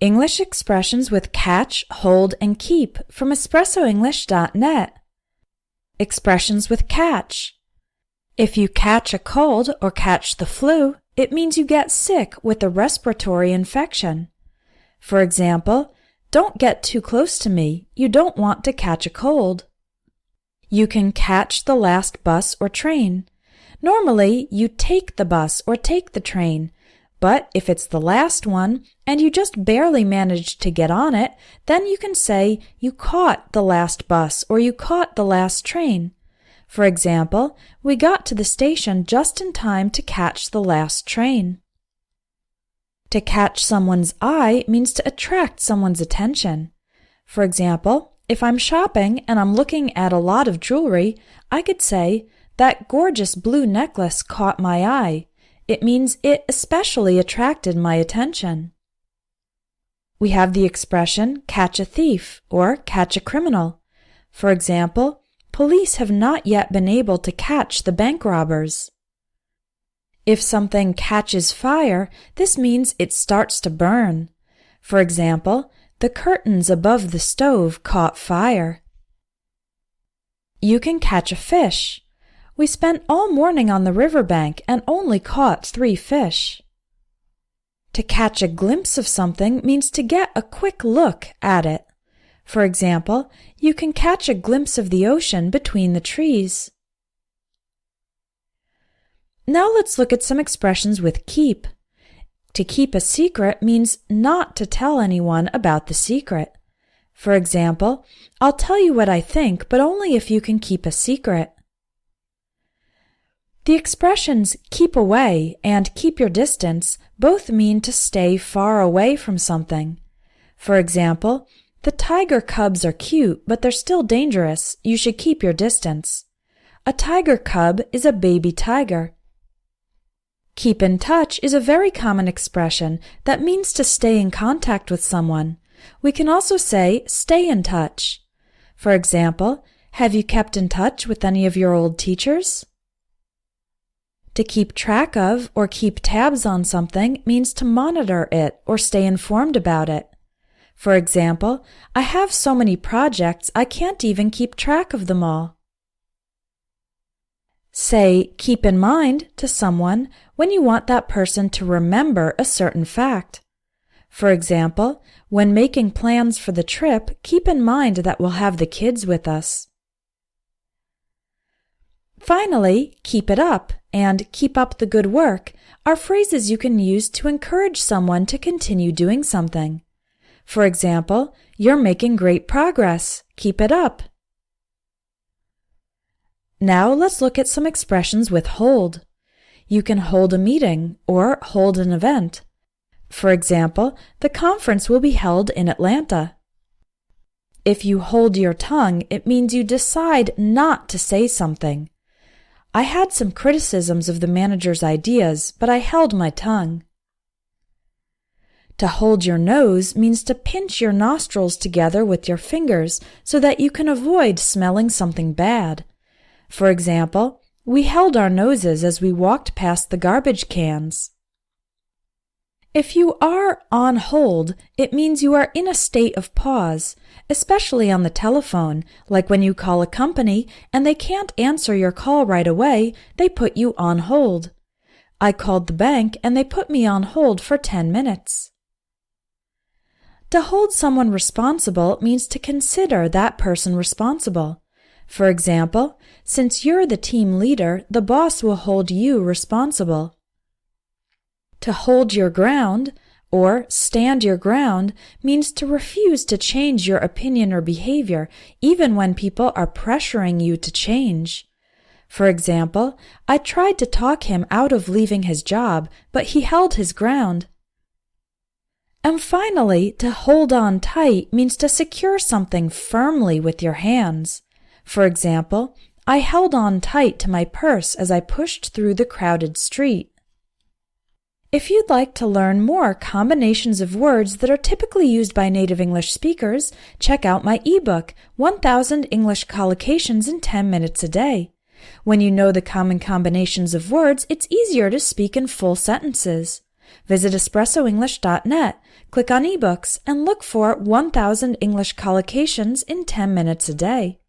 English expressions with catch, hold, and keep from espressoenglish.net. Expressions with catch. If you catch a cold or catch the flu, it means you get sick with a respiratory infection. For example, don't get too close to me. You don't want to catch a cold. You can catch the last bus or train. Normally, you take the bus or take the train, but if it's the last one and you just barely managed to get on it, then you can say you caught the last bus or you caught the last train. For example, we got to the station just in time to catch the last train. To catch someone's eye means to attract someone's attention. For example, if I'm shopping and I'm looking at a lot of jewelry, I could say, "That gorgeous blue necklace caught my eye." It means it especially attracted my attention. We have the expression catch a thief or catch a criminal. For example, police have not yet been able to catch the bank robbers. If something catches fire, this means it starts to burn. For example, the curtains above the stove caught fire. You can catch a fish. We spent all morning on the riverbank and only caught 3 fish. To catch a glimpse of something means to get a quick look at it. For example, you can catch a glimpse of the ocean between the trees. Now let's look at some expressions with keep. To keep a secret means not to tell anyone about the secret. For example, I'll tell you what I think, but only if you can keep a secret. The expressions keep away and keep your distance both mean to stay far away from something. For example, the tiger cubs are cute, but they're still dangerous. You should keep your distance. A tiger cub is a baby tiger. Keep in touch is a very common expression that means to stay in contact with someone. We can also say stay in touch. For example, have you kept in touch with any of your old teachers? To keep track of or keep tabs on something means to monitor it or stay informed about it. For example, I have so many projects I can't even keep track of them all. Say keep in mind to someone when you want that person to remember a certain fact. For example, when making plans for the trip, keep in mind that we'll have the kids with us. Finally, keep it up and keep up the good work are phrases you can use to encourage someone to continue doing something. For example, you're making great progress. Keep it up. Now let's look at some expressions with hold. You can hold a meeting or hold an event. For example, the conference will be held in Atlanta. If you hold your tongue, it means you decide not to say something. I had some criticisms of the manager's ideas, but I held my tongue. To hold your nose means to pinch your nostrils together with your fingers so that you can avoid smelling something bad. For example, we held our noses as we walked past the garbage cans. If you are on hold, it means you are in a state of pause, especially on the telephone, like when you call a company and they can't answer your call right away, they put you on hold. I called the bank and they put me on hold for 10 minutes. To hold someone responsible means to consider that person responsible. For example, since you're the team leader, the boss will hold you responsible. To hold your ground, or stand your ground, means to refuse to change your opinion or behavior, even when people are pressuring you to change. For example, I tried to talk him out of leaving his job, but he held his ground. And finally, to hold on tight means to secure something firmly with your hands. For example, I held on tight to my purse as I pushed through the crowded street. If you'd like to learn more combinations of words that are typically used by native English speakers, check out my ebook, 1000 English Collocations in 10 Minutes a Day. When you know the common combinations of words, it's easier to speak in full sentences. Visit espressoenglish.net, click on eBooks, and look for 1000 English collocations in 10 minutes a day.